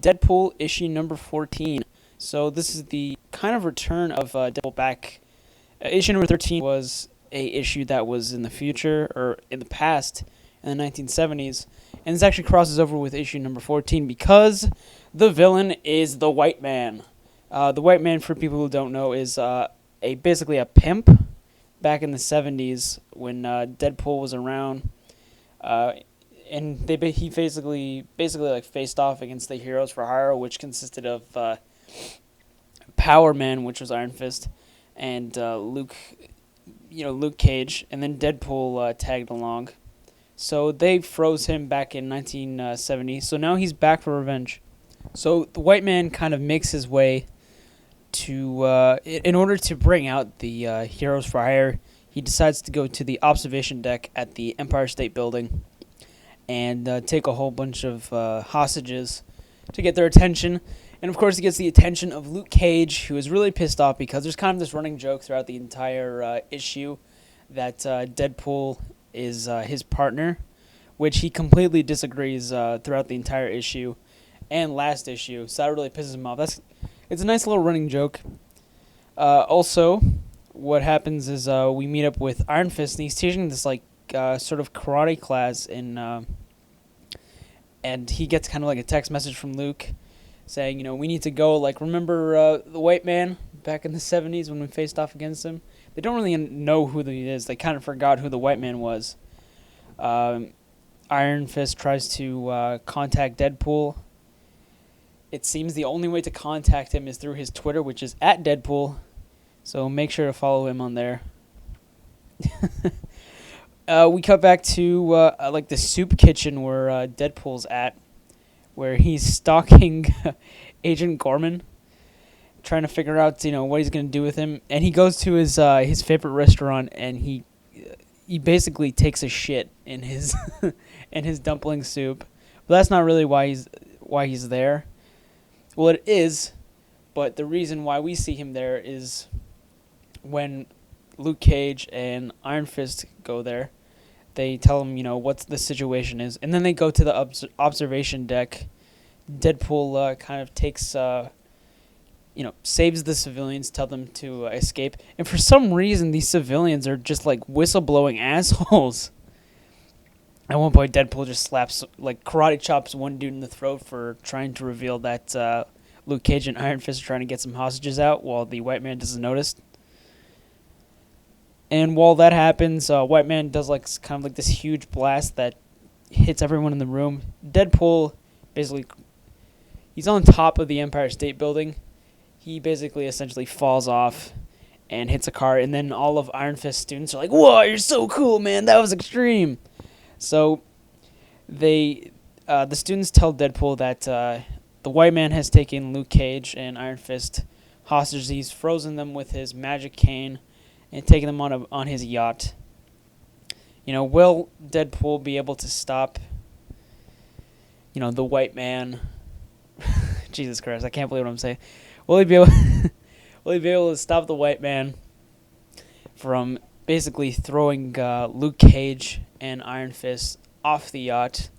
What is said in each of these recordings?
Deadpool issue number 14. So this is the kind of return of Deadpool back. Issue number 13 was a issue that was in the future or in the past in the 1970s, and this actually crosses over with issue number 14 because the villain is the White Man. The White Man, for people who don't know, is basically a pimp back in the 70s when Deadpool was around. And he basically like faced off against the Heroes for Hire, which consisted of Power Man, which was Iron Fist, and Luke Cage, and then Deadpool tagged along. So they froze him back in 1970. So now he's back for revenge. So the White Man kind of makes his way to, in order to bring out the Heroes for Hire, he decides to go to the observation deck at the Empire State Building and take a whole bunch of hostages to get their attention. And, of course, he gets the attention of Luke Cage, who is really pissed off because there's kind of this running joke throughout the entire issue that Deadpool is his partner, which he completely disagrees throughout the entire issue and last issue. So that really pisses him off. It's a nice little running joke. Also, what happens is we meet up with Iron Fist, and he's teaching this, sort of karate class and he gets kind of like a text message from Luke saying, we need to go, remember the White Man back in the 70s when we faced off against him? They don't really know who he is. They kind of forgot who the White Man was. Iron Fist tries to contact Deadpool. It seems the only way to contact him is through his Twitter, which is @Deadpool. So make sure to follow him on there. We cut back to the soup kitchen where Deadpool's at, where he's stalking Agent Gorman, trying to figure out what he's gonna do with him. And he goes to his favorite restaurant, and he basically takes a shit in his in his dumpling soup. But that's not really why he's there. Well, it is, but the reason why we see him there is when Luke Cage and Iron Fist go there. They tell him, what the situation is. And then they go to the observation deck. Deadpool kind of takes, saves the civilians, tell them to escape. And for some reason, these civilians are just, whistleblowing assholes. At one point, Deadpool just slaps, karate chops one dude in the throat for trying to reveal that Luke Cage and Iron Fist are trying to get some hostages out while the White Man doesn't notice. And while that happens, White Man does this huge blast that hits everyone in the room. Deadpool basically, he's on top of the Empire State Building. He basically essentially falls off and hits a car, and then all of Iron Fist's students are like, "Whoa, you're so cool, man! That was extreme." So the students tell Deadpool that the White Man has taken Luke Cage and Iron Fist hostage. He's frozen them with his magic cane and taking them on his yacht. Will Deadpool be able to stop, the White Man? Jesus Christ, I can't believe what I'm saying. Will he be able to stop the White Man from basically throwing Luke Cage and Iron Fist off the yacht?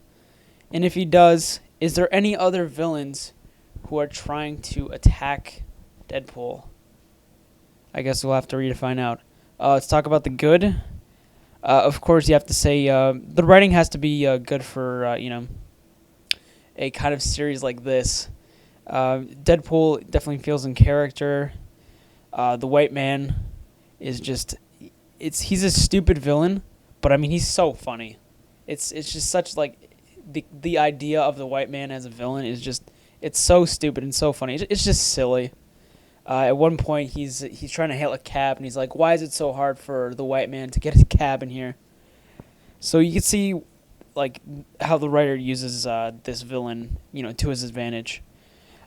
And if he does, is there any other villains who are trying to attack Deadpool? I guess we'll have to read to find out. Let's talk about the good. Of course, you have to say the writing has to be good for a kind of series like this. Deadpool definitely feels in character. The White Man is he's a stupid villain, but he's so funny. It's just such the idea of the White Man as a villain is it's so stupid and so funny. It's just silly. At one point, he's trying to hail a cab, and he's like, "Why is it so hard for the White Man to get a cab in here?" So you can see, how the writer uses this villain, to his advantage.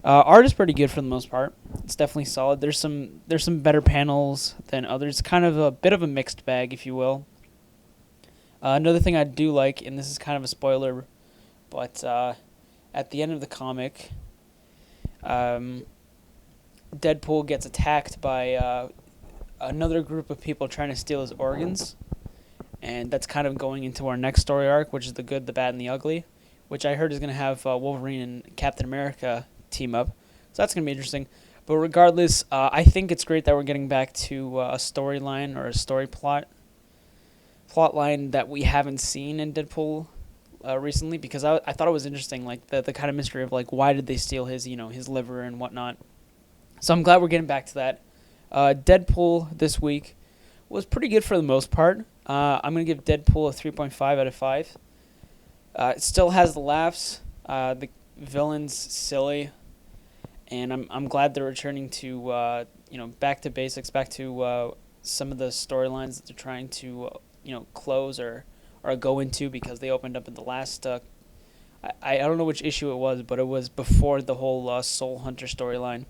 Art is pretty good for the most part. It's definitely solid. There's some better panels than others. Kind of a bit of a mixed bag, if you will. Another thing I do like, and this is kind of a spoiler, but at the end of the comic, Deadpool gets attacked by another group of people trying to steal his organs, and that's kind of going into our next story arc, which is the good, the bad, and the ugly, which I heard is going to have Wolverine and Captain America team up. So that's going to be interesting. But regardless, I think it's great that we're getting back to a storyline or a story plot line that we haven't seen in Deadpool recently, because I thought it was interesting, like the kind of mystery of like why did they steal his his liver and whatnot. So I'm glad we're getting back to that. Deadpool this week was pretty good for the most part. I'm gonna give Deadpool a 3.5 out of 5. It still has the laughs. The villain's silly, and I'm glad they're returning to back to basics, back to some of the storylines that they're trying to close or go into, because they opened up in the last. I don't know which issue it was, but it was before the whole Soul Hunter storyline.